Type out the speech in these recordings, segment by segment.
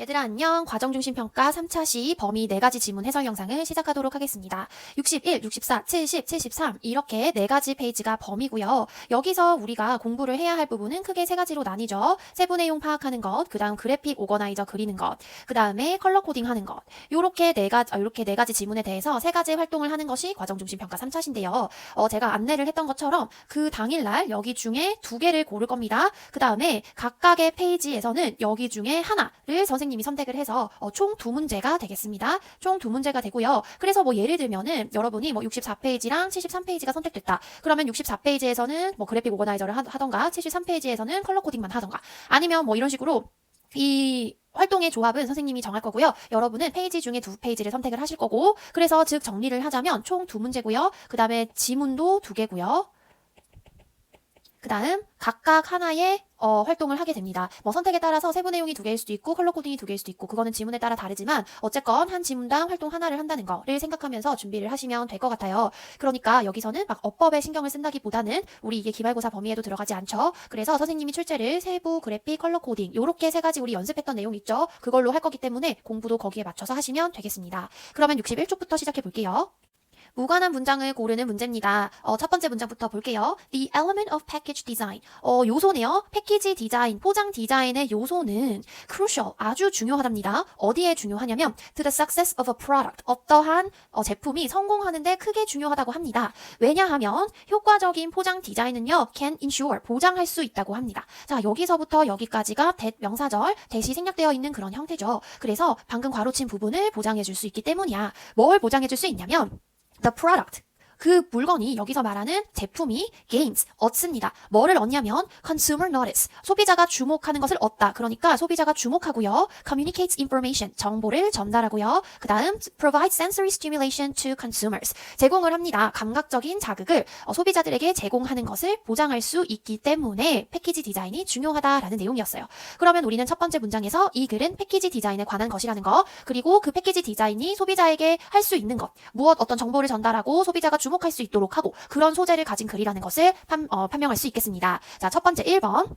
얘들아 안녕. 과정중심평가 3차 시 범위 4가지 지문 해설 영상을 시작하도록 하겠습니다. 61, 64, 70, 73 이렇게 4가지 페이지가 범위고요. 여기서 우리가 공부를 해야 할 부분은 크게 3가지로 나뉘죠. 세부 내용 파악하는 것, 그 다음 그래픽 오거나이저 그리는 것, 그 다음에 컬러 코딩 하는 것. 요렇게 4가지 지문에 대해서 3가지 활동을 하는 것이 과정중심평가 3차시인데요. 제가 안내를 했던 것처럼 그 당일날 여기 중에 2개를 고를 겁니다. 그 다음에 각각의 페이지에서는 여기 중에 하나를 선생님이 선택을 해서 총 2문제가 되겠습니다. 총 2문제가 되고요. 그래서 뭐 예를 들면은 여러분이 뭐 64페이지랑 73페이지가 선택됐다. 그러면 64페이지에서는 뭐 그래픽 오거나이저를 하던가 73페이지에서는 컬러 코딩만 하던가 아니면 뭐 이런 식으로 이 활동의 조합은 선생님이 정할 거고요. 여러분은 페이지 중에 2페이지를 선택을 하실 거고 그래서 즉 정리를 하자면 총 2문제고요. 그 다음에 지문도 2개고요. 그 다음 각각 하나의 활동을 하게 됩니다. 뭐 선택에 따라서 세부 내용이 2개일 수도 있고 컬러 코딩이 2개일 수도 있고 그거는 지문에 따라 다르지만 어쨌건 한 지문당 활동 하나를 한다는 거를 생각하면서 준비를 하시면 될 것 같아요. 그러니까 여기서는 막 어법에 신경을 쓴다기보다는 우리 이게 기말고사 범위에도 들어가지 않죠. 그래서 선생님이 출제를 세부, 그래픽, 컬러 코딩 요렇게 3가지 우리 연습했던 내용 있죠. 그걸로 할 거기 때문에 공부도 거기에 맞춰서 하시면 되겠습니다. 그러면 61쪽부터 시작해 볼게요. 무관한 문장을 고르는 문제입니다. 첫 번째 문장부터 볼게요. The element of package design. 요소네요. 패키지 디자인, 포장 디자인의 요소는 crucial, 아주 중요하답니다. 어디에 중요하냐면 to the success of a product. 어떠한 제품이 성공하는데 크게 중요하다고 합니다. 왜냐하면 효과적인 포장 디자인은요, can ensure, 보장할 수 있다고 합니다. 자, 여기서부터 여기까지가 명사절, 대시 생략되어 있는 그런 형태죠. 그래서 방금 가로친 부분을 보장해 줄 수 있기 때문이야. 뭘 보장해 줄 수 있냐면 the product. 그 물건이 여기서 말하는 제품이 gains, 얻습니다. 뭐를 얻냐면 consumer notice, 소비자가 주목하는 것을 얻다. 그러니까 소비자가 주목하고요. communicates information, 정보를 전달하고요. 그 다음 provide sensory stimulation to consumers, 제공을 합니다. 감각적인 자극을 소비자들에게 제공하는 것을 보장할 수 있기 때문에 패키지 디자인이 중요하다라는 내용이었어요. 그러면 우리는 첫 번째 문장에서 이 글은 패키지 디자인에 관한 것이라는 거, 그리고 그 패키지 디자인이 소비자에게 할 수 있는 것, 어떤 정보를 전달하고 소비자가 주목할 수 있도록 하고 그런 소재를 가진 글이라는 것을 판명할 수 있겠습니다. 자, 첫 번째 1번.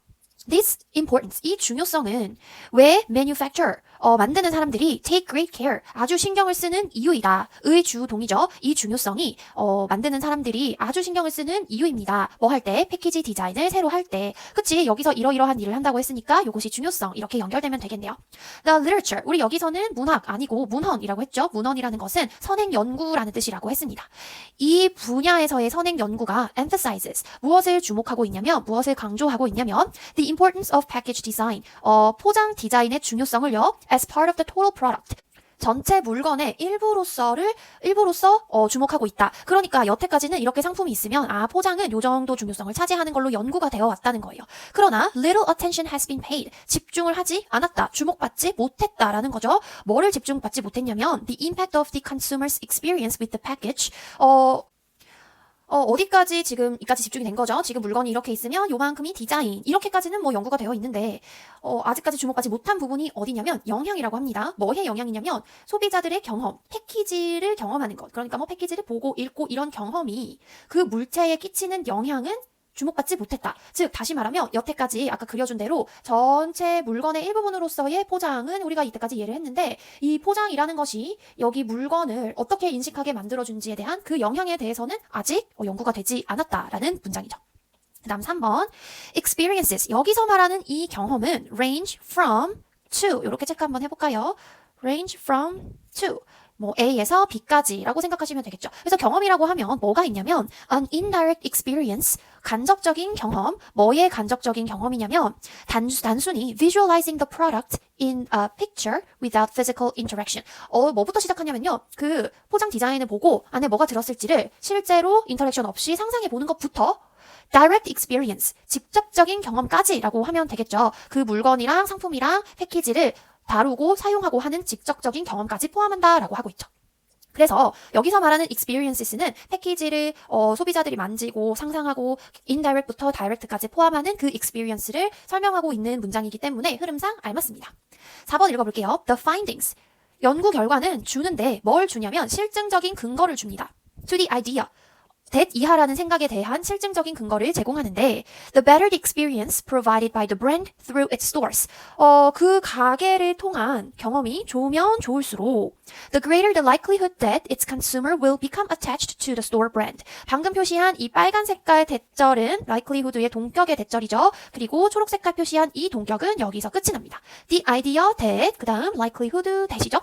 This importance, 이 중요성은 왜 manufacturer, 만드는 사람들이 take great care, 아주 신경을 쓰는 이유이다. 의 주동이죠. 이 중요성이 만드는 사람들이 아주 신경을 쓰는 이유입니다. 뭐 할 때? 패키지 디자인을 새로 할 때. 그치? 여기서 이러이러한 일을 한다고 했으니까 이것이 중요성, 이렇게 연결되면 되겠네요. The literature, 우리 여기서는 문학 아니고 문헌이라고 했죠. 문헌이라는 것은 선행 연구라는 뜻이라고 했습니다. 이 분야에서의 선행 연구가 emphasizes, 무엇을 주목하고 있냐면, 무엇을 강조하고 있냐면 the importance of package design, 포장 디자인의 중요성을요, as part of the total product, 전체 물건의 일부로서 주목하고 있다. 그러니까 여태까지는 이렇게 상품이 있으면 포장은 요 정도 중요성을 차지하는 걸로 연구가 되어 왔다는 거예요. 그러나 little attention has been paid, 집중을 하지 않았다, 주목받지 못했다라는 거죠. 뭐를 집중받지 못했냐면 the impact of the consumer's experience with the package, 어디까지 지금 이까지 집중이 된 거죠. 지금 물건이 이렇게 있으면 요만큼이 디자인, 이렇게까지는 뭐 연구가 되어 있는데 아직까지 주목하지 못한 부분이 어디냐면 영향이라고 합니다. 뭐의 영향이냐면 소비자들의 경험, 패키지를 경험하는 것, 그러니까 뭐 패키지를 보고 읽고 이런 경험이 그 물체에 끼치는 영향은 주목받지 못했다. 즉 다시 말하면 여태까지 아까 그려준 대로 전체 물건의 일부분으로서의 포장은 우리가 이때까지 이해를 했는데 이 포장이라는 것이 여기 물건을 어떻게 인식하게 만들어준지에 대한 그 영향에 대해서는 아직 연구가 되지 않았다라는 문장이죠. 그 다음 3번 experiences, 여기서 말하는 이 경험은 range from to, 이렇게 체크 한번 해볼까요? range from to, 뭐 A에서 B까지라고 생각하시면 되겠죠. 그래서 경험이라고 하면 뭐가 있냐면 an indirect experience, 간접적인 경험. 뭐의 간접적인 경험이냐면 단순히 visualizing the product in a picture without physical interaction. 뭐부터 시작하냐면요. 그 포장 디자인을 보고 안에 뭐가 들었을지를 실제로 인터랙션 없이 상상해 보는 것부터 direct experience, 직접적인 경험까지라고 하면 되겠죠. 그 물건이랑 상품이랑 패키지를 다루고 사용하고 하는 직접적인 경험까지 포함한다라고 하고 있죠. 그래서 여기서 말하는 experiences는 패키지를 소비자들이 만지고 상상하고 indirect부터 direct까지 포함하는 그 experience를 설명하고 있는 문장이기 때문에 흐름상 알맞습니다. 4번 읽어볼게요. The findings, 연구 결과는 주는데 뭘 주냐면 실증적인 근거를 줍니다. to the idea, that 이하라는 생각에 대한 실증적인 근거를 제공하는데 the better the experience provided by the brand through its stores. 그 가게를 통한 경험이 좋으면 좋을수록 the greater the likelihood that its consumer will become attached to the store brand. 방금 표시한 이 빨간 색깔 대절은 likelihood의 동격의 대절이죠. 그리고 초록 색깔 표시한 이 동격은 여기서 끝이 납니다. The idea that 그 다음 likelihood that이죠.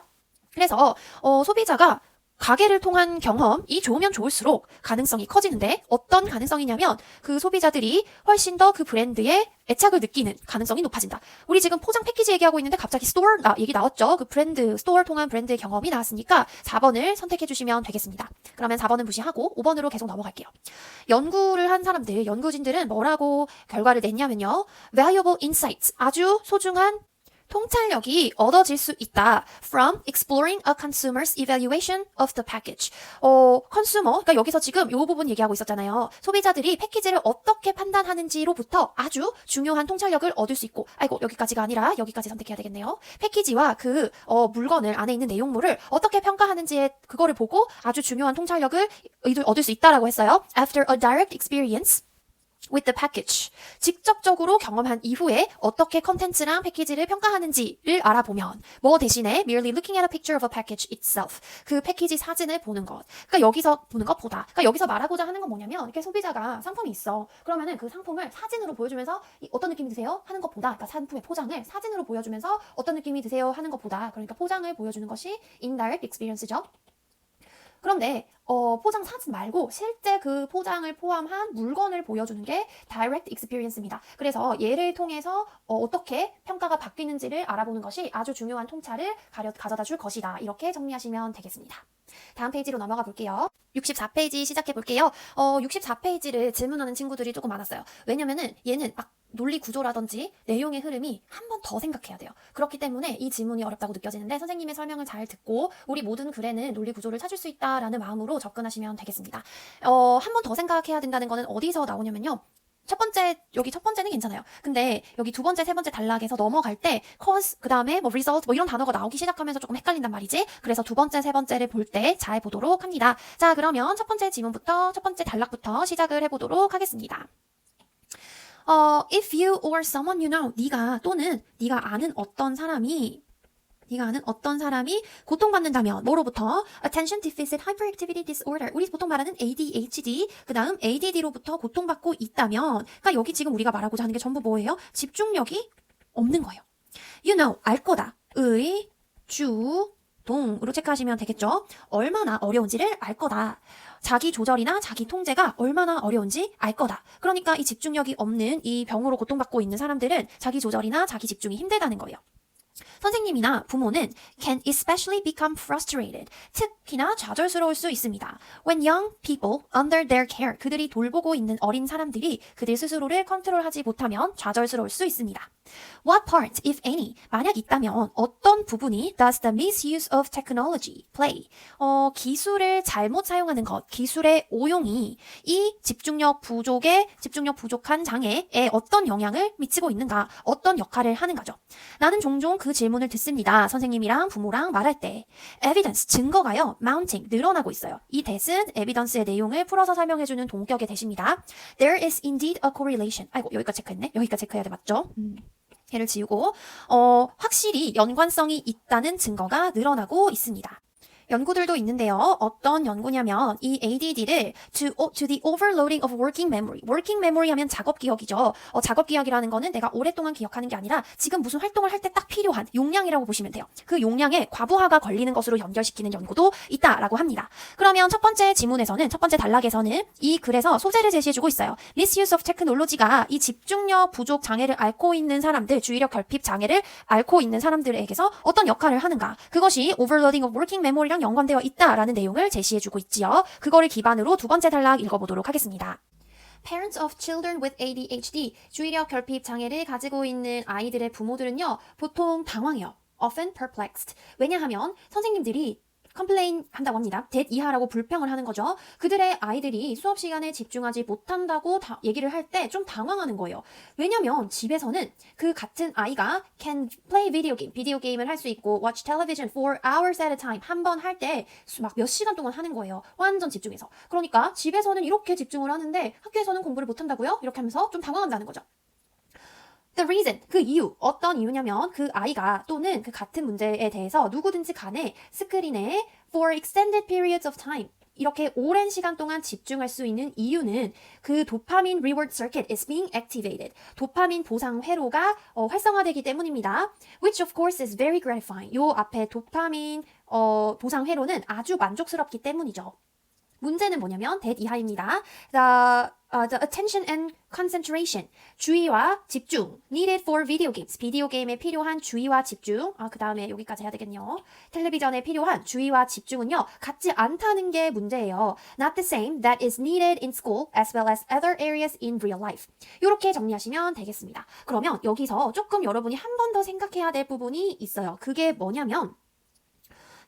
그래서 소비자가 가게를 통한 경험이 좋으면 좋을수록 가능성이 커지는데 어떤 가능성이냐면 그 소비자들이 훨씬 더 그 브랜드에 애착을 느끼는 가능성이 높아진다. 우리 지금 포장 패키지 얘기하고 있는데 갑자기 스토어 얘기 나왔죠. 그 브랜드, 스토어 통한 브랜드의 경험이 나왔으니까 4번을 선택해 주시면 되겠습니다. 그러면 4번은 무시하고 5번으로 계속 넘어갈게요. 연구를 한 사람들, 연구진들은 뭐라고 결과를 냈냐면요. Valuable insights, 아주 소중한 통찰력이 얻어질 수 있다. From exploring a consumer's evaluation of the package. 컨슈머, 그러니까 여기서 지금 이 부분 얘기하고 있었잖아요. 소비자들이 패키지를 어떻게 판단하는지로부터 아주 중요한 통찰력을 얻을 수 있고, 아이고 여기까지가 아니라 여기까지 선택해야 되겠네요. 패키지와 그 물건을 안에 있는 내용물을 어떻게 평가하는지에 그거를 보고 아주 중요한 통찰력을 얻을 수 있다라고 했어요. After a direct experience with the package. 직접적으로 경험한 이후에 어떻게 컨텐츠랑 패키지를 평가하는지를 알아보면 뭐 대신에 merely looking at a picture of a package itself. 그 패키지 사진을 보는 것. 그러니까 여기서 보는 것보다. 그러니까 여기서 말하고자 하는 건 뭐냐면 이렇게 소비자가 상품이 있어. 그러면은 그 상품을 사진으로 보여주면서 어떤 느낌이 드세요? 하는 것보다 그러니까 상품의 포장을 사진으로 보여주면서 어떤 느낌이 드세요? 하는 것보다 그러니까 포장을 보여주는 것이 indirect experience죠. 그런데 포장 사진 말고 실제 그 포장을 포함한 물건을 보여주는 게 direct experience입니다. 그래서 얘를 통해서 어떻게 평가가 바뀌는지를 알아보는 것이 아주 중요한 통찰을 가져다 줄 것이다. 이렇게 정리하시면 되겠습니다. 다음 페이지로 넘어가 볼게요. 64페이지 시작해 볼게요. 64페이지를 질문하는 친구들이 조금 많았어요. 왜냐면은 얘는 막 논리 구조라든지 내용의 흐름이 한 번 더 생각해야 돼요. 그렇기 때문에 이 질문이 어렵다고 느껴지는데 선생님의 설명을 잘 듣고 우리 모든 글에는 논리 구조를 찾을 수 있다라는 마음으로 접근하시면 되겠습니다. 한 번 더 생각해야 된다는 거는 어디서 나오냐면요. 여기 첫 번째는 괜찮아요. 근데 여기 두 번째, 세 번째 단락에서 넘어갈 때 cause, 그 다음에 뭐 result, 뭐 이런 단어가 나오기 시작하면서 조금 헷갈린단 말이지. 그래서 두 번째, 세 번째를 볼 때 잘 보도록 합니다. 자, 그러면 첫 번째 지문부터, 첫 번째 단락부터 시작을 해보도록 하겠습니다. If you or someone you know, 네가 또는 네가 아는 어떤 사람이 고통받는다면 뭐로부터? Attention Deficit Hyperactivity Disorder. 우리 보통 말하는 ADHD, 그 다음 ADD로부터 고통받고 있다면 그러니까 여기 지금 우리가 말하고자 하는 게 전부 뭐예요? 집중력이 없는 거예요. You know, 알 거다. 의, 주, 동으로 체크하시면 되겠죠? 얼마나 어려운지를 알 거다. 자기 조절이나 자기 통제가 얼마나 어려운지 알 거다. 그러니까 이 집중력이 없는 이 병으로 고통받고 있는 사람들은 자기 조절이나 자기 집중이 힘들다는 거예요. 선생님이나 부모는 can especially become frustrated. 특히나 좌절스러울 수 있습니다. When young people under their care, 그들이 돌보고 있는 어린 사람들이 그들 스스로를 컨트롤하지 못하면 좌절스러울 수 있습니다. What part, if any, 만약 있다면 어떤 부분이 does the misuse of technology play? 기술을 잘못 사용하는 것, 기술의 오용이 이 집중력 부족한 장애에 어떤 영향을 미치고 있는가, 어떤 역할을 하는가죠. 나는 종종 그 질문을 듣습니다. 선생님이랑 부모랑 말할 때. Evidence, 증거가요. Mounting, 늘어나고 있어요. 이 that은 evidence의 내용을 풀어서 설명해주는 동격의 that입니다. There is indeed a correlation. 아이고, 여기까지 체크했네. 여기까지 체크해야 돼, 맞죠? 얘를 지우고 확실히 연관성이 있다는 증거가 늘어나고 있습니다. 연구들도 있는데요. 어떤 연구냐면 이 ADD를 to the overloading of working memory. working memory 하면 작업 기억이죠. 작업 기억이라는 거는 내가 오랫동안 기억하는 게 아니라 지금 무슨 활동을 할 때 딱 필요한 용량이라고 보시면 돼요. 그 용량에 과부하가 걸리는 것으로 연결시키는 연구도 있다라고 합니다. 그러면 첫 번째 지문에서는 첫 번째 단락에서는 이 글에서 소재를 제시해주고 있어요. Misuse of technology가 이 집중력 부족 장애를 앓고 있는 사람들, 주의력 결핍 장애를 앓고 있는 사람들에게서 어떤 역할을 하는가. 그것이 overloading of working memory랑 연관되어 있다라는 내용을 제시해주고 있지요. 그거를 기반으로 두 번째 단락 읽어보도록 하겠습니다. Parents of children with ADHD, 주의력 결핍 장애를 가지고 있는 아이들의 부모들은요, 보통 당황해요. Often perplexed. 왜냐하면 선생님들이 complain 한다고 합니다. that 이하라고 불평을 하는 거죠. 그들의 아이들이 수업 시간에 집중하지 못한다고 얘기를 할 때 좀 당황하는 거예요. 왜냐면 집에서는 그 같은 아이가 can play video game, 비디오 게임을 할 수 있고 watch television for hours at a time 한 번 할 때 막 몇 시간 동안 하는 거예요. 완전 집중해서. 그러니까 집에서는 이렇게 집중을 하는데 학교에서는 공부를 못한다고요? 이렇게 하면서 좀 당황한다는 거죠. The reason, 그 이유, 어떤 이유냐면 그 아이가 또는 그 같은 문제에 대해서 누구든지 간에 스크린에 for extended periods of time 이렇게 오랜 시간 동안 집중할 수 있는 이유는 그 도파민 reward circuit is being activated. 도파민 보상 회로가 활성화되기 때문입니다. Which of course is very gratifying. 요 앞에 도파민 보상 회로는 아주 만족스럽기 때문이죠. 문제는 뭐냐면 that 이하입니다. The attention and concentration, 주의와 집중, needed for video games, 비디오 게임에 필요한 주의와 집중, 그 다음에 여기까지 해야 되겠네요. 텔레비전에 필요한 주의와 집중은요, 같지 않다는 게 문제예요. Not the same that is needed in school as well as other areas in real life. 이렇게 정리하시면 되겠습니다. 그러면 여기서 조금 여러분이 한 번 더 생각해야 될 부분이 있어요. 그게 뭐냐면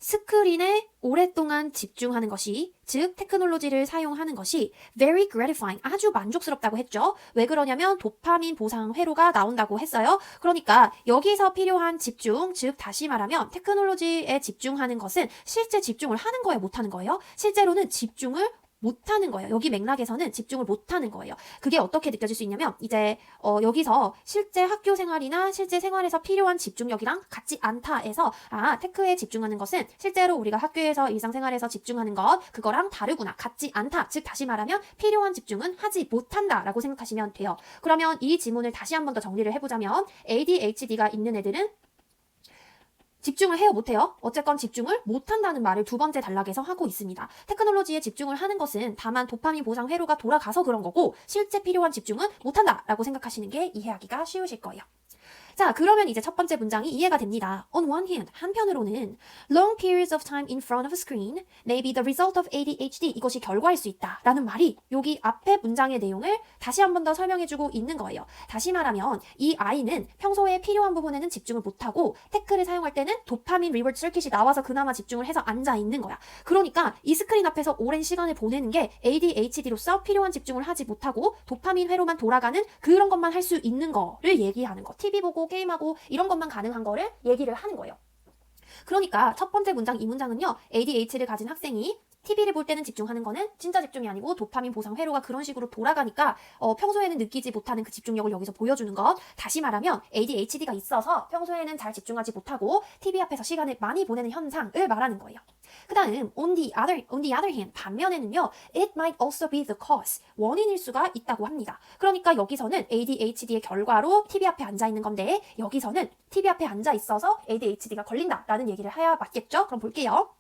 스크린에 오랫동안 집중하는 것이, 즉 테크놀로지를 사용하는 것이 very gratifying, 아주 만족스럽다고 했죠. 왜 그러냐면 도파민 보상 회로가 나온다고 했어요. 그러니까 여기서 필요한 집중, 즉 다시 말하면 테크놀로지에 집중하는 것은 실제 집중을 하는 거예요, 못하는 거예요? 실제로는 집중을 못하는 거예요. 여기 맥락에서는 집중을 못하는 거예요. 그게 어떻게 느껴질 수 있냐면 이제 여기서 실제 학교 생활이나 실제 생활에서 필요한 집중력이랑 같지 않다에서 테크에 집중하는 것은 실제로 우리가 학교에서 일상생활에서 집중하는 것 그거랑 다르구나, 같지 않다. 즉 다시 말하면 필요한 집중은 하지 못한다라고 생각하시면 돼요. 그러면 이 지문을 다시 한 번 더 정리를 해보자면 ADHD가 있는 애들은 집중을 해요, 못해요? 어쨌건 집중을 못한다는 말을 두 번째 단락에서 하고 있습니다. 테크놀로지에 집중을 하는 것은 다만 도파민 보상 회로가 돌아가서 그런 거고 실제 필요한 집중은 못한다라고 생각하시는 게 이해하기가 쉬우실 거예요. 자, 그러면 이제 첫 번째 문장이 이해가 됩니다. On one hand, 한편으로는 long periods of time in front of a screen may be the result of ADHD, 이것이 결과일 수 있다 라는 말이 여기 앞에 문장의 내용을 다시 한 번 더 설명해주고 있는 거예요. 다시 말하면 이 아이는 평소에 필요한 부분에는 집중을 못하고 테크를 사용할 때는 도파민 리워드 서킷이 나와서 그나마 집중을 해서 앉아 있는 거야. 그러니까 이 스크린 앞에서 오랜 시간을 보내는 게 ADHD로서 필요한 집중을 하지 못하고 도파민 회로만 돌아가는 그런 것만 할 수 있는 거를 얘기하는 거. TV 보고 게임하고 이런 것만 가능한 거를 얘기를 하는 거예요. 그러니까 첫 번째 문장, 이 문장은요, ADHD를 가진 학생이 TV를 볼 때는 집중하는 거는 진짜 집중이 아니고 도파민 보상 회로가 그런 식으로 돌아가니까 평소에는 느끼지 못하는 그 집중력을 여기서 보여주는 것. 다시 말하면 ADHD가 있어서 평소에는 잘 집중하지 못하고 TV 앞에서 시간을 많이 보내는 현상을 말하는 거예요. 그 다음 on the other hand, 반면에는요, it might also be the cause, 원인일 수가 있다고 합니다. 그러니까 여기서는 ADHD의 결과로 TV 앞에 앉아 있는 건데 여기서는 TV 앞에 앉아 있어서 ADHD가 걸린다라는 얘기를 해야 맞겠죠? 그럼 볼게요.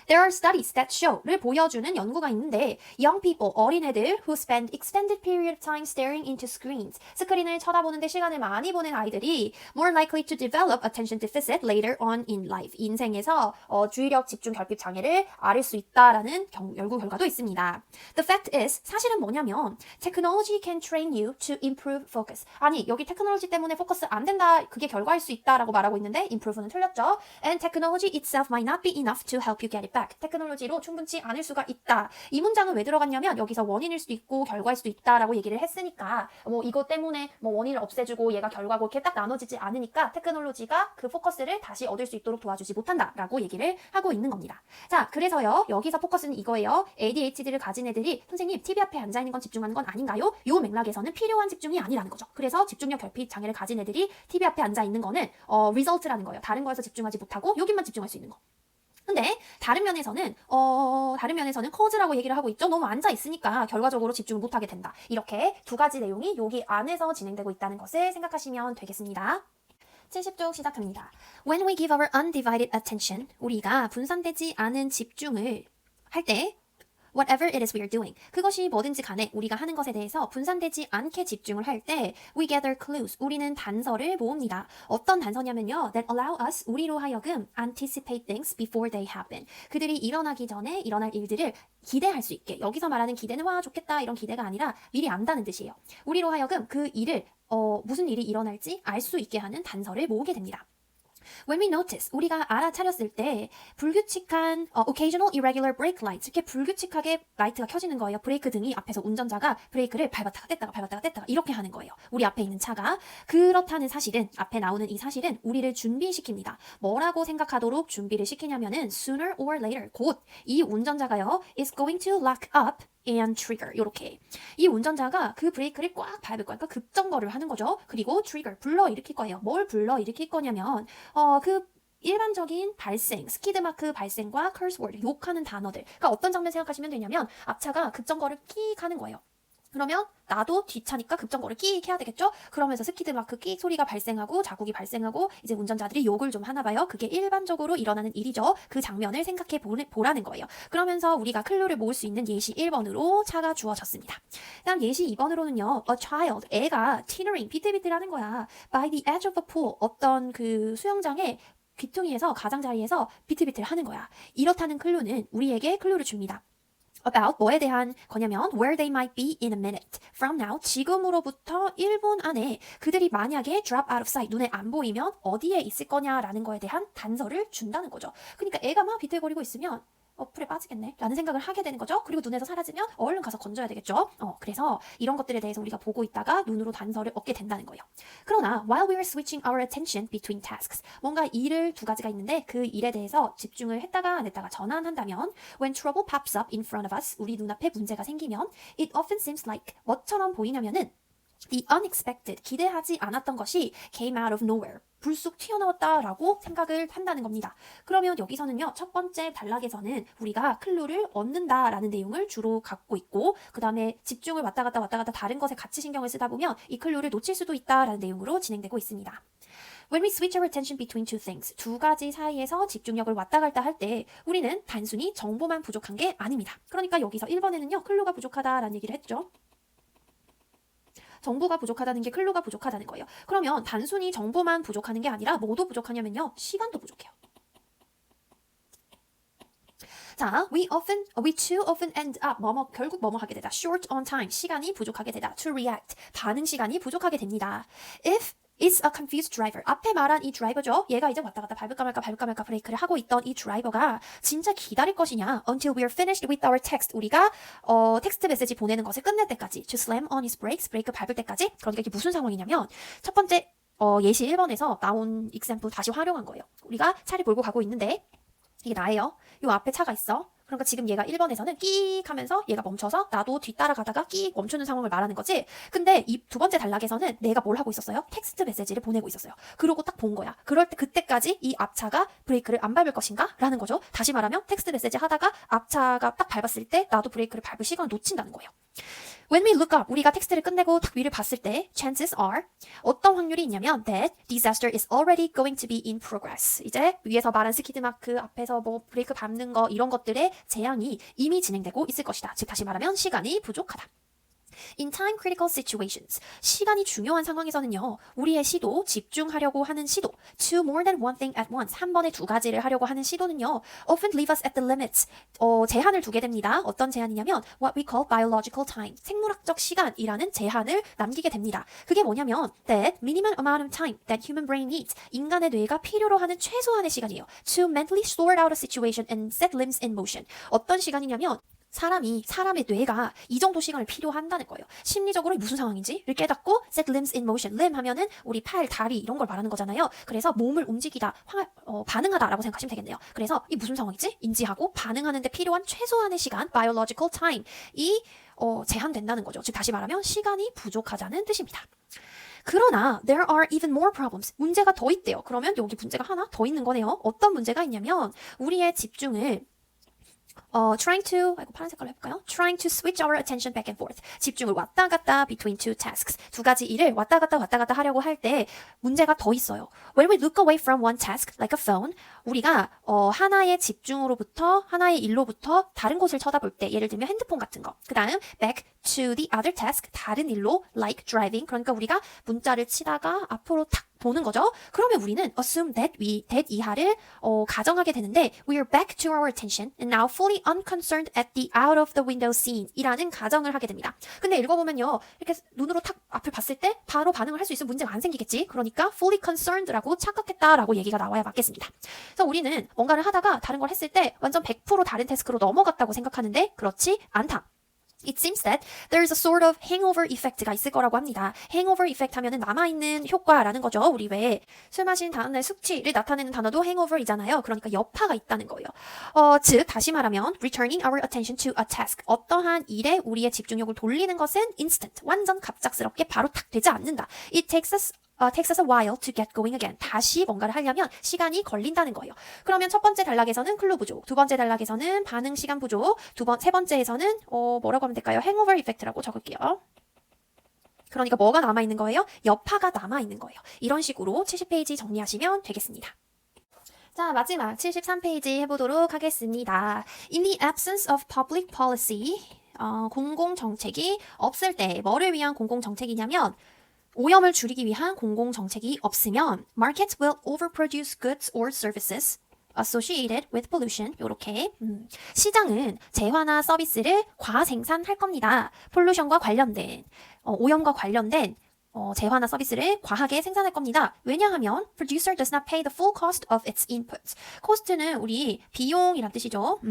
There are studies that show를 보여주는 연구가 있는데 young people, 어린애들 who spend extended period of time staring into screens, 스크린을 쳐다보는데 시간을 많이 보낸 아이들이 more likely to develop attention deficit later on in life, 인생에서 주의력 집중 결핍 장애를 앓을 수 있다라는 연구 결과도 있습니다. The fact is, 사실은 뭐냐면 technology can train you to improve focus. 아니, 여기 테크놀로지 때문에 포커스 안 된다, 그게 결과일 수 있다라고 말하고 있는데 improve는 틀렸죠. And technology itself might not be enough to help you get it back. 테크놀로지로 충분치 않을 수가 있다. 이 문장은 왜 들어갔냐면 여기서 원인일 수도 있고 결과일 수도 있다라고 얘기를 했으니까 이것 때문에 원인을 없애주고 얘가 결과고 이렇게 딱 나눠지지 않으니까 테크놀로지가 그 포커스를 다시 얻을 수 있도록 도와주지 못한다라고 얘기를 하고 있는 겁니다. 자, 그래서요, 여기서 포커스는 이거예요. ADHD를 가진 애들이 선생님 TV 앞에 앉아 있는 건 집중하는 건 아닌가요? 요 맥락에서는 필요한 집중이 아니라는 거죠. 그래서 집중력 결핍 장애를 가진 애들이 TV 앞에 앉아 있는 거는 result라는 거예요. 다른 거에서 집중하지 못하고 여기만 집중할 수 있는 거. 근데 다른 면에서는 cause라고 얘기를 하고 있죠. 너무 앉아 있으니까 결과적으로 집중을 못하게 된다. 이렇게 두 가지 내용이 여기 안에서 진행되고 있다는 것을 생각하시면 되겠습니다. 70쪽 시작합니다. When we give our undivided attention, 우리가 분산되지 않은 집중을 할 때 whatever it is we are doing, 그것이 뭐든지 간에 우리가 하는 것에 대해서 분산되지 않게 집중을 할 때 we gather clues, 우리는 단서를 모읍니다. 어떤 단서냐면요, that allow us, 우리로 하여금 anticipate things before they happen, 그들이 일어나기 전에 일어날 일들을 기대할 수 있게. 여기서 말하는 기대는 와 좋겠다 이런 기대가 아니라 미리 안다는 뜻이에요. 우리로 하여금 그 일을 무슨 일이 일어날지 알 수 있게 하는 단서를 모으게 됩니다. When we notice, 우리가 알아차렸을 때 불규칙한 occasional irregular brake lights, 이렇게 불규칙하게 라이트가 켜지는 거예요. 브레이크 등이 앞에서 운전자가 브레이크를 밟았다가 뗐다가 이렇게 하는 거예요. 우리 앞에 있는 차가. 그렇다는 사실은, 앞에 나오는 이 사실은 우리를 준비시킵니다. 뭐라고 생각하도록 준비를 시키냐면은 sooner or later, 곧 이 운전자가요 is going to lock up and trigger. 이렇게 이 운전자가 그 브레이크를 꽉 밟을 거예요. 그러니까 급정거를 하는 거죠. 그리고 trigger, 불러일으킬 거예요. 뭘 불러일으킬 거냐면 그 일반적인 발생, 스키드마크 발생과 curse-word, 욕하는 단어들. 그러니까 어떤 장면 생각하시면 되냐면 앞차가 급정거를 끽 하는 거예요. 그러면 나도 뒷차니까 급정거를 끽 해야 되겠죠? 그러면서 스키드마크 끽 소리가 발생하고 자국이 발생하고 이제 운전자들이 욕을 좀 하나 봐요. 그게 일반적으로 일어나는 일이죠. 그 장면을 생각해 보라는 거예요. 그러면서 우리가 클루를 모을 수 있는 예시 1번으로 차가 주어졌습니다. 그다음 예시 2번으로는요. A child, 애가 teetering, 비틀비틀하는 거야. By the edge of a pool, 어떤 그 수영장의 귀퉁이에서 가장자리에서 비틀비틀 하는 거야. 이렇다는 클루는 우리에게 클루를 줍니다. About 뭐에 대한 거냐면 where they might be in a minute. From now, 지금으로부터 1분 안에 그들이 만약에 drop out of sight, 눈에 안 보이면 어디에 있을 거냐라는 거에 대한 단서를 준다는 거죠. 그러니까 애가 막 비틀거리고 있으면 풀에 빠지겠네 라는 생각을 하게 되는 거죠. 그리고 눈에서 사라지면 얼른 가서 건져야 되겠죠. 그래서 이런 것들에 대해서 우리가 보고 있다가 눈으로 단서를 얻게 된다는 거예요. 그러나 while we were switching our attention between tasks, 뭔가 일을 두 가지가 있는데 그 일에 대해서 집중을 했다가 안 했다가 전환한다면 when trouble pops up in front of us, 우리 눈앞에 문제가 생기면 it often seems like, 뭐처럼 보이냐면은 the unexpected, 기대하지 않았던 것이 came out of nowhere, 불쑥 튀어나왔다라고 생각을 한다는 겁니다. 그러면 여기서는요, 첫 번째 단락에서는 우리가 클루를 얻는다라는 내용을 주로 갖고 있고, 그 다음에 집중을 왔다 갔다 다른 것에 같이 신경을 쓰다 보면 이 클루를 놓칠 수도 있다라는 내용으로 진행되고 있습니다. When we switch our attention between two things, 두 가지 사이에서 집중력을 왔다 갔다 할 때 우리는 단순히 정보만 부족한 게 아닙니다. 그러니까 여기서 1번에는요, 클루가 부족하다라는 얘기를 했죠. 정보가 부족하다는 게 클루가 부족하다는 거예요. 그러면 단순히 정보만 부족하는 게 아니라 뭐도 부족하냐면요, 시간도 부족해요. 자, we too often end up, 결국 하게 되다. short on time, 시간이 부족하게 되다. to react, 반응 시간이 부족하게 됩니다. If It's a confused driver. 앞에 말한 이 드라이버죠. 얘가 이제 왔다 갔다 밟을까 말까 브레이크를 하고 있던 이 드라이버가 진짜 기다릴 것이냐. Until we are finished with our text. 우리가 텍스트 메시지 보내는 것을 끝낼 때까지. To slam on his brakes. 브레이크 밟을 때까지. 그러니까 이게 무슨 상황이냐면 첫 번째 예시 1번에서 나온 example 다시 활용한 거예요. 우리가 차를 몰고 가고 있는데 이게 나예요. 요 앞에 차가 있어. 그러니까 지금 얘가 1번에서는 끼익 하면서 얘가 멈춰서 나도 뒤따라가다가 끼익 멈추는 상황을 말하는 거지. 근데 이 두 번째 단락에서는 내가 뭘 하고 있었어요? 텍스트 메시지를 보내고 있었어요. 그러고 딱 본 거야. 그럴 때 그때까지 이 앞차가 브레이크를 안 밟을 것인가? 라는 거죠. 다시 말하면 텍스트 메시지 하다가 앞차가 딱 밟았을 때 나도 브레이크를 밟을 시간을 놓친다는 거예요. When we look up, 우리가 텍스트를 끝내고 딱 위를 봤을 때 chances are, 어떤 확률이 있냐면 that disaster is already going to be in progress. 이제 위에서 말한 스키드마크 앞에서 뭐 브레이크 밟는 거 이런 것들의 재앙이 이미 진행되고 있을 것이다. 즉 다시 말하면 시간이 부족하다. In time critical situations, 시간이 중요한 상황에서는요, 우리의 시도, 집중하려고 하는 시도, to more than one thing at once, 한 번에 두 가지를 하려고 하는 시도는요, often leave us at the limits, 제한을 두게 됩니다. 어떤 제한이냐면 what we call biological time, 생물학적 시간이라는 제한을 남기게 됩니다. 그게 뭐냐면 that minimum amount of time that human brain needs, 인간의 뇌가 필요로 하는 최소한의 시간이에요. To mentally sort out a situation and set limbs in motion. 어떤 시간이냐면 사람의 뇌가 이 정도 시간을 필요한다는 거예요. 심리적으로 무슨 상황인지를 깨닫고 set limbs in motion. limb 하면은 우리 팔, 다리 이런 걸 말하는 거잖아요. 그래서 몸을 움직이다, 반응하다라고 생각하시면 되겠네요. 그래서 이 무슨 상황이지? 인지하고 반응하는 데 필요한 최소한의 시간, biological time 이 제한된다는 거죠. 즉 다시 말하면 시간이 부족하다는 뜻입니다. 그러나 there are even more problems. 문제가 더 있대요. 그러면 여기 문제가 하나 더 있는 거네요. 어떤 문제가 있냐면 우리의 집중을 trying to switch our attention back and forth. 집중을 왔다 갔다 between two tasks. 두 가지 일을 왔다 갔다 하려고 할 때 문제가 더 있어요. When we look away from one task, like a phone, 우리가 하나의 집중으로부터 하나의 일로부터 다른 곳을 쳐다볼 때, 예를 들면 핸드폰 같은 거. 그 다음 back to the other task, 다른 일로 like driving. 그러니까 우리가 문자를 치다가 앞으로 탁 보는 거죠. 그러면 우리는 assume that 이하를 가정하게 되는데 we are back to our attention and now fully unconcerned at the out of the window scene 이라는 가정을 하게 됩니다. 근데 읽어보면요. 이렇게 눈으로 탁 앞을 봤을 때 바로 반응을 할 수 있으면 문제가 안 생기겠지. 그러니까 fully concerned라고 착각했다라고 얘기가 나와야 맞겠습니다. 그래서 우리는 뭔가를 하다가 다른 걸 했을 때 완전 100% 다른 태스크로 넘어갔다고 생각하는데 그렇지 않다. It seems that there's a sort of hangover effect가 있을 거라고 합니다. hangover effect 하면은 남아있는 효과라는 거죠. 우리 왜 술 마신 다음날 숙취를 나타내는 단어도 hangover이잖아요. 그러니까 여파가 있다는 거예요. 즉 다시 말하면 returning our attention to a task 어떠한 일에 우리의 집중력을 돌리는 것은 instant 완전 갑작스럽게 바로 탁 되지 않는다. It takes us a while to get going again. 다시 뭔가를 하려면 시간이 걸린다는 거예요. 그러면 첫 번째 단락에서는 클루 부족, 두 번째 단락에서는 반응 시간 부족, 세 번째에서는 뭐라고 하면 될까요? 행오버 이펙트라고 적을게요. 그러니까 뭐가 남아있는 거예요? 여파가 남아있는 거예요. 이런 식으로 70페이지 정리하시면 되겠습니다. 자, 마지막 73페이지 해보도록 하겠습니다. In the absence of public policy, 공공정책이 없을 때 뭐를 위한 공공정책이냐면 오염을 줄이기 위한 공공정책이 없으면 markets will overproduce goods or services associated with pollution. 요렇게 시장은 재화나 서비스를 과생산할 겁니다. 폴루션과 관련된 오염과 관련된 재화나 서비스를 과하게 생산할 겁니다. 왜냐하면 producer does not pay the full cost of its inputs. 코스트는 우리 비용이란 뜻이죠.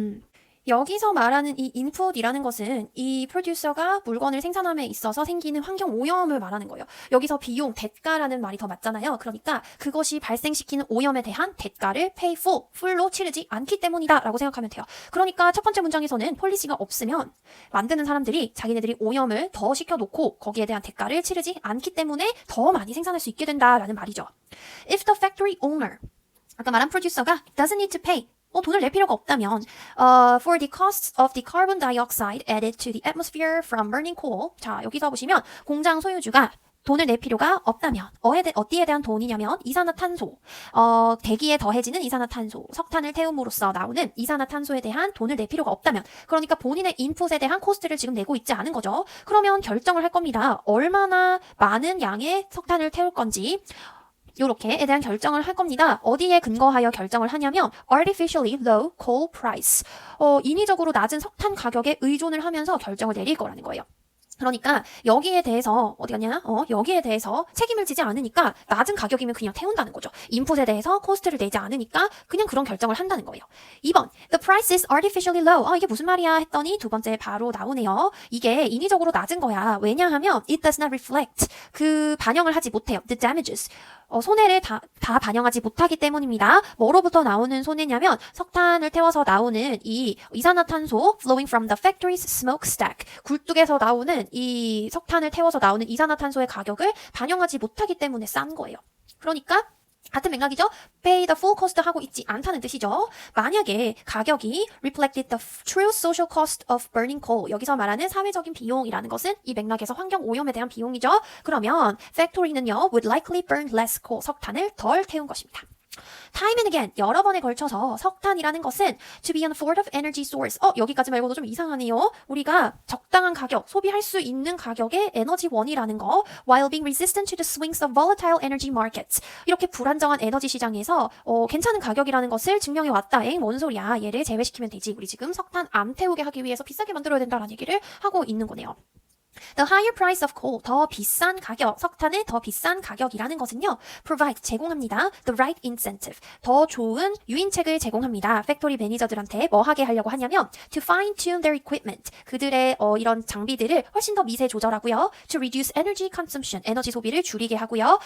여기서 말하는 이 인풋이라는 것은 이 프로듀서가 물건을 생산함에 있어서 생기는 환경 오염을 말하는 거예요. 여기서 비용, 대가라는 말이 더 맞잖아요. 그러니까 그것이 발생시키는 오염에 대한 대가를 pay full로 치르지 않기 때문이다 라고 생각하면 돼요. 그러니까 첫 번째 문장에서는 폴리시가 없으면 만드는 사람들이 자기네들이 오염을 더 시켜놓고 거기에 대한 대가를 치르지 않기 때문에 더 많이 생산할 수 있게 된다라는 말이죠. If the factory owner, 아까 말한 프로듀서가 doesn't need to pay, 돈을 낼 필요가 없다면 for the costs of the carbon dioxide added to the atmosphere from burning coal. 자, 여기서 보시면 공장 소유주가 돈을 낼 필요가 없다면 어디에 대한 돈이냐면 이산화탄소, 대기에 더해지는 이산화탄소, 석탄을 태움으로써 나오는 이산화탄소에 대한 돈을 낼 필요가 없다면 그러니까 본인의 인풋에 대한 코스트를 지금 내고 있지 않은 거죠. 그러면 결정을 할 겁니다. 얼마나 많은 양의 석탄을 태울 건지 요렇게에 대한 결정을 할 겁니다. 어디에 근거하여 결정을 하냐면 artificially low coal price. 인위적으로 낮은 석탄 가격에 의존을 하면서 결정을 내릴 거라는 거예요. 그러니까 여기에 대해서 어디 갔냐? 여기에 대해서 책임을 지지 않으니까 낮은 가격이면 그냥 태운다는 거죠. 인풋에 대해서 코스트를 내지 않으니까 그냥 그런 결정을 한다는 거예요. 2번, the price is artificially low. 이게 무슨 말이야 했더니 두 번째 바로 나오네요. 이게 인위적으로 낮은 거야. 왜냐하면 it does not reflect. 반영을 하지 못해요. The damages. 손해를 다 반영하지 못하기 때문입니다. 뭐로부터 나오는 손해냐면 석탄을 태워서 나오는 이 이산화탄소 flowing from the factory's smokestack. 굴뚝에서 나오는 이 석탄을 태워서 나오는 이산화탄소의 가격을 반영하지 못하기 때문에 싼 거예요. 그러니까 같은 맥락이죠. pay the full cost 하고 있지 않다는 뜻이죠. 만약에 가격이 reflected the true social cost of burning coal. 여기서 말하는 사회적인 비용이라는 것은 이 맥락에서 환경 오염에 대한 비용이죠. 그러면 factory는요 would likely burn less coal. 석탄을 덜 태운 것입니다. Time and again, 여러 번에 걸쳐서 석탄이라는 것은 to be an affordable energy source. 여기까지 말고도 좀 이상하네요. 우리가 적당한 가격, 소비할 수 있는 가격의 에너지원이라는 거 while being resistant to the swings of volatile energy markets. 이렇게 불안정한 에너지 시장에서 괜찮은 가격이라는 것을 증명해 왔다. 뭔 소리야. 얘를 제외시키면 되지. 우리 지금 석탄 안 태우게 하기 위해서 비싸게 만들어야 된다라는 얘기를 하고 있는 거네요. The higher price of coal, 더 비싼 가격, 석탄의 더 비싼 가격이라는 것은요, provide, 제공합니다. The right incentive, 더 좋은 유인책을 제공합니다. 팩토리 매니저들한테 뭐 하게 하려고 하냐면 to fine-tune their equipment, 그들의 이런 장비들을 훨씬 더 미세 조절하고요. To reduce energy consumption, 에너지 소비를 줄이게 하고요.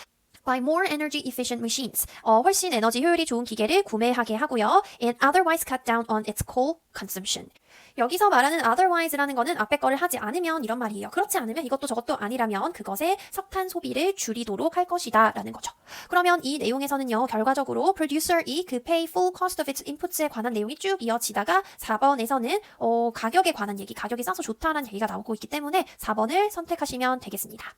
By more energy efficient machines, 훨씬 에너지 효율이 좋은 기계를 구매하게 하고요. And otherwise cut down on its coal consumption. 여기서 말하는 otherwise라는 거는 앞에 거를 하지 않으면 이런 말이에요. 그렇지 않으면 이것도 저것도 아니라면 그것의 석탄 소비를 줄이도록 할 것이다 라는 거죠. 그러면 이 내용에서는요. 결과적으로 producer이 그 pay full cost of its inputs에 관한 내용이 쭉 이어지다가 4번에서는 가격에 관한 얘기, 가격이 싸서 좋다라는 얘기가 나오고 있기 때문에 4번을 선택하시면 되겠습니다.